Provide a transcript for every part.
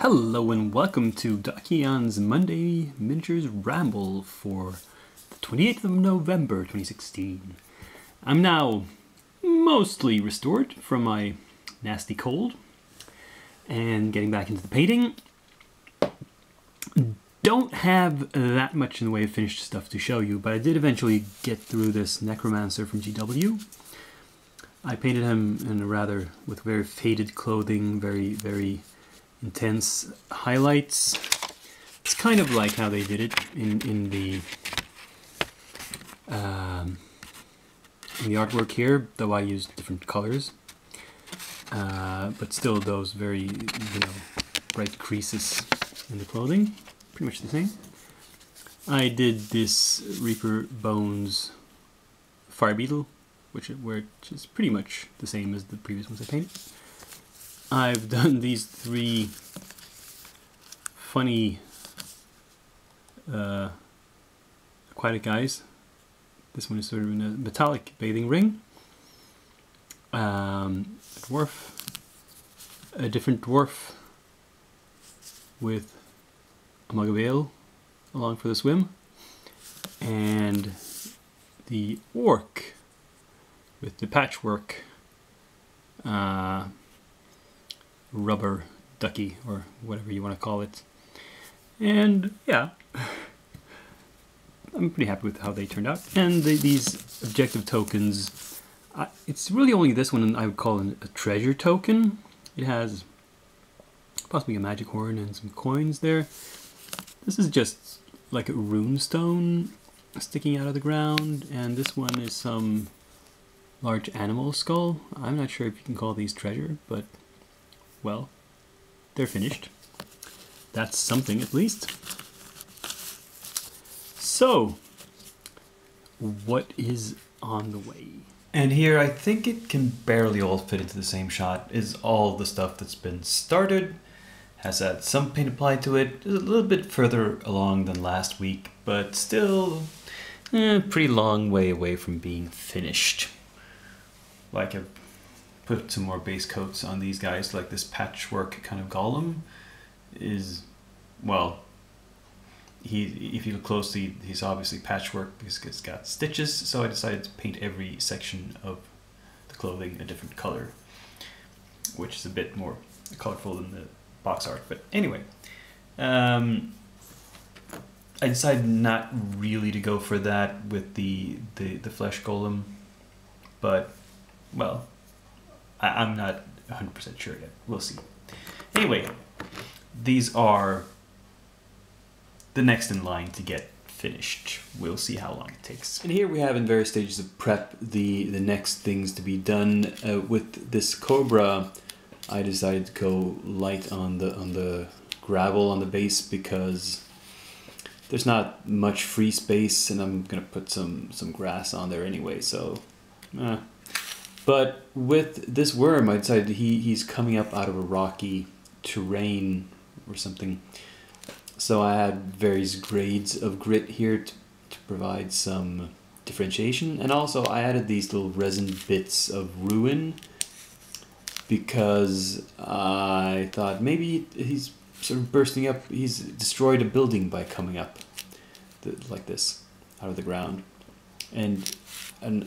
Hello and welcome to Dakion's Monday Miniatures Ramble for the 28th of November 2016. I'm now mostly restored from my nasty cold and getting back into the painting. Don't have that much in the way of finished stuff to show you, but I did eventually get through this Necromancer from GW. I painted him in with very faded clothing, very intense highlights. It's kind of like how they did it in the artwork here, though I used different colors. But still those very, bright creases in the clothing. Pretty much the same. I did this Reaper Bones Fire Beetle, which is pretty much the same as the previous ones I painted. I've done these three funny aquatic guys. This one is sort of in a metallic bathing ring. A different dwarf with a mug of ale along for the swim, and the orc with the patchwork rubber ducky, or whatever you want to call it. And yeah, I'm pretty happy with how they turned out. And these objective tokens, it's really only this one I would call a treasure token. It has possibly a magic horn and some coins there. This is just like a rune stone sticking out of the ground, and this one is some large animal skull. I'm not sure if you can call these treasure, but well, they're finished. That's something at least. So, what is on the way? And here, I think it can barely all fit into the same shot, is all the stuff that's been started, has had some paint applied to it, is a little bit further along than last week, but still pretty long way away from being finished. Like I've put some more base coats on these guys, like this patchwork kind of golem is, well, if you look closely, he's obviously patchwork because it's got stitches, so I decided to paint every section of the clothing a different color, which is a bit more colorful than the box art. But anyway, I decided not really to go for that with the flesh golem, but well, I'm not 100% sure yet. We'll see. Anyway, these are the next in line to get finished. We'll see how long it takes. And here we have in various stages of prep the next things to be done. With this Cobra, I decided to go light on the gravel on the base because there's not much free space, and I'm gonna put some grass on there anyway. So. But with this worm, I decided he's coming up out of a rocky terrain or something. So I had various grades of grit here to provide some differentiation. And also I added these little resin bits of ruin because I thought maybe he's sort of bursting up. He's destroyed a building by coming up like this out of the ground. And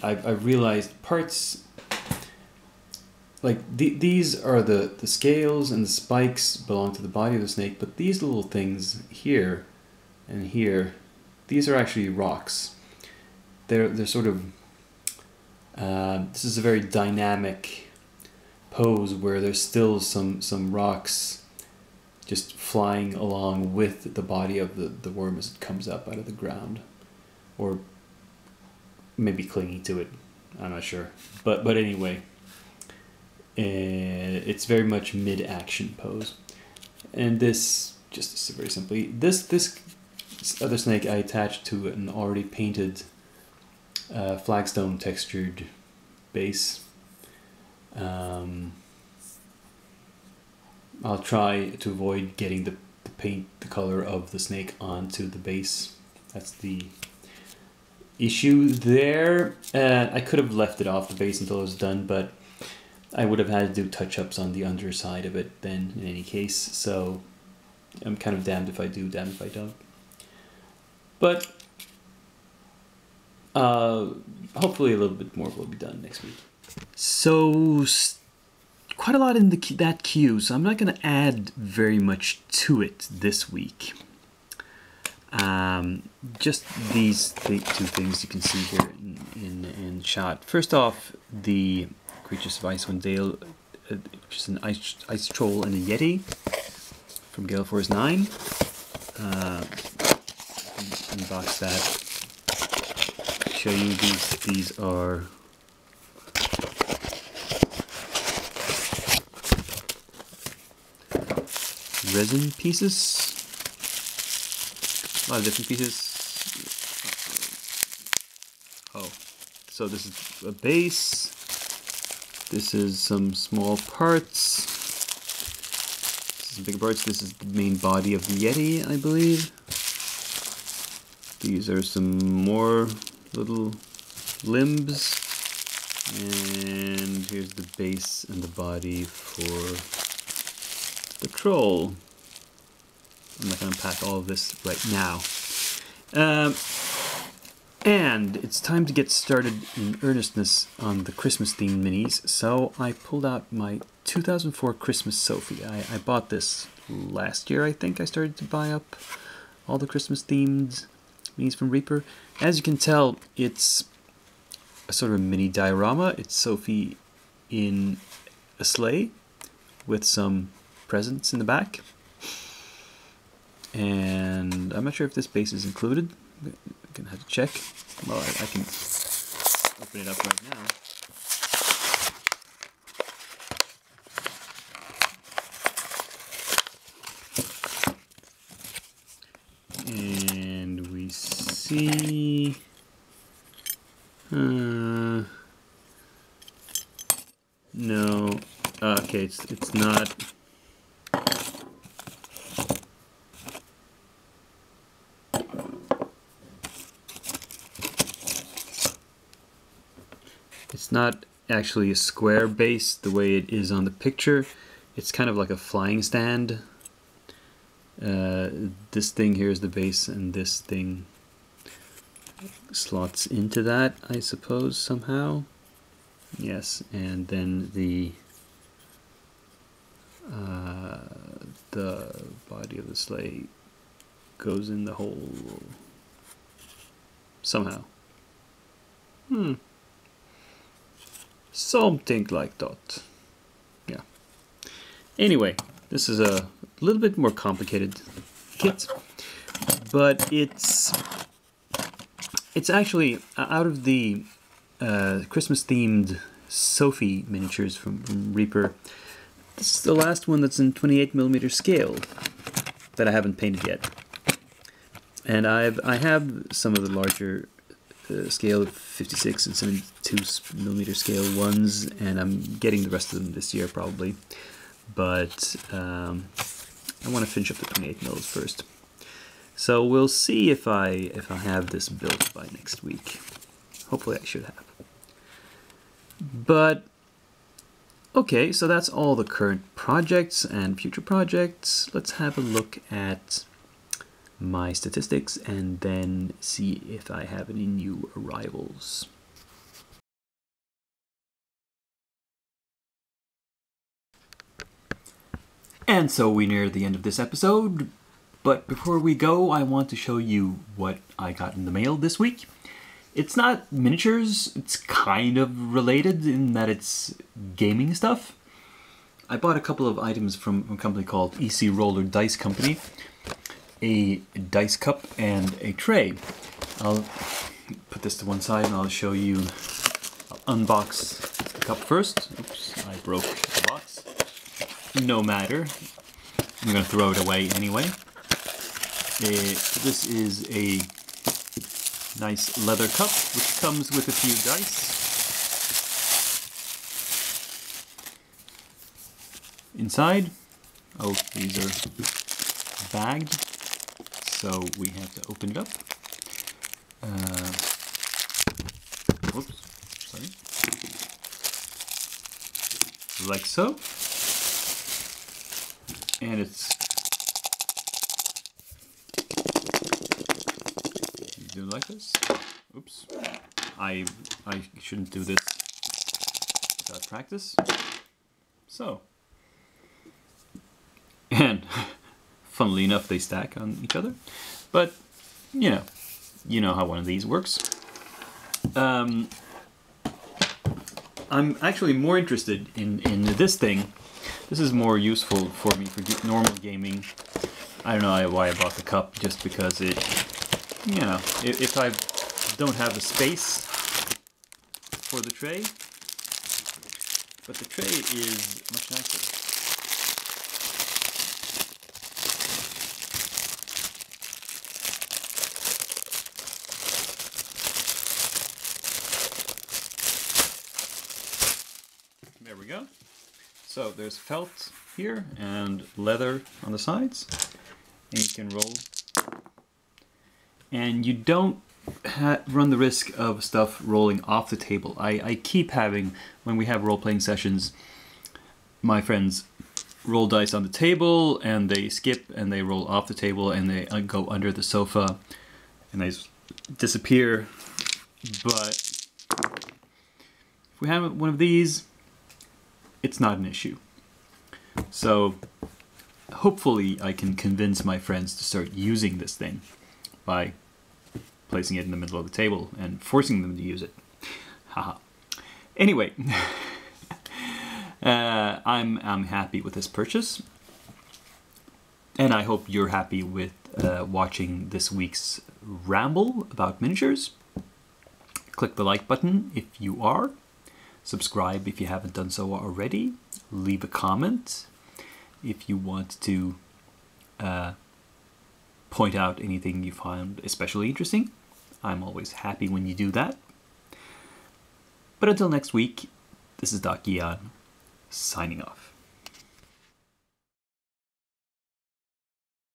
I realized parts, like these are the scales and the spikes belong to the body of the snake, but these little things here and here, these are actually rocks. They're sort of, this is a very dynamic pose where there's still some rocks just flying along with the body of the worm as it comes up out of the ground, or maybe clinging to it. I'm not sure, but anyway. It's very much mid-action pose, and this just very simply this other snake I attached to an already painted flagstone textured base. I'll try to avoid getting the color of the snake onto the base. That's the issue there. I could have left it off the base until it was done, but I would have had to do touch-ups on the underside of it then in any case, so I'm kind of damned if I do, damned if I don't. But hopefully a little bit more will be done next week. So quite a lot in that queue, so I'm not going to add very much to it this week. Just these two things you can see here in shot. First off, the Creatures of Icewind Dale, which is an ice troll and a yeti from Gale Force 9. Unbox that. Show you these are resin pieces. A lot of different pieces. Oh, so this is a base. This is some small parts. This is bigger parts. This is the main body of the Yeti, I believe. These are some more little limbs. And here's the base and the body for the troll. I'm not going to unpack all of this right now. And it's time to get started in earnestness on the Christmas themed minis. So I pulled out my 2004 Christmas Sophie. I bought this last year, I think. I started to buy up all the Christmas themed minis from Reaper. As you can tell, it's a sort of a mini diorama. It's Sophie in a sleigh with some presents in the back. And I'm not sure if this base is included. I'm gonna have to check. Well, I can open it up right now. And we see no. Okay, it's not. It's not actually a square base the way it is on the picture. It's kind of like a flying stand. This thing here is the base, and this thing slots into that, I suppose, somehow. Yes, and then the body of the sleigh goes in the hole somehow. Something like that. Yeah. Anyway, this is a little bit more complicated kit, but it's actually out of the Christmas themed Sophie miniatures from Reaper. This is the last one that's in 28mm scale that I haven't painted yet, and I have some of the larger scale 56 and 72mm scale ones, and I'm getting the rest of them this year probably, but I want to finish up the 28mm first. So we'll see if I have this built by next week. Hopefully I should have. But okay, so that's all the current projects and future projects. Let's have a look at my statistics and then see if I have any new arrivals. And so we near the end of this episode, but before we go, I want to show you what I got in the mail this week. It's not miniatures, it's kind of related in that it's gaming stuff. I bought a couple of items from a company called EC Roller Dice Company. A dice cup and a tray. I'll put this to one side and I'll show you. I'll unbox the cup first. Oops, I broke the box. No matter. I'm going to throw it away anyway. This is a nice leather cup which comes with a few dice. Inside, oh, these are bagged. So we have to open it up. Whoops, sorry. Like so. And it's do it like this. Oops. I shouldn't do this without practice. So. And funnily enough, they stack on each other. But, you know how one of these works. I'm actually more interested in this thing. This is more useful for me for normal gaming. I don't know why I bought the cup, just because it, if I don't have the space for the tray, but the tray is much nicer. There we go. So there's felt here and leather on the sides, and you can roll. And you don't run the risk of stuff rolling off the table. I keep having, when we have role-playing sessions, my friends roll dice on the table, and they skip, and they roll off the table, and they go under the sofa, and they disappear. But if we have one of these, it's not an issue. So hopefully I can convince my friends to start using this thing by placing it in the middle of the table and forcing them to use it. Haha. Anyway, I'm happy with this purchase, and I hope you're happy with watching this week's ramble about miniatures. Click the like button if you are. Subscribe if you haven't done so already. Leave a comment if you want to point out anything you find especially interesting. I'm always happy when you do that. But until next week, this is Doc Gian, signing off.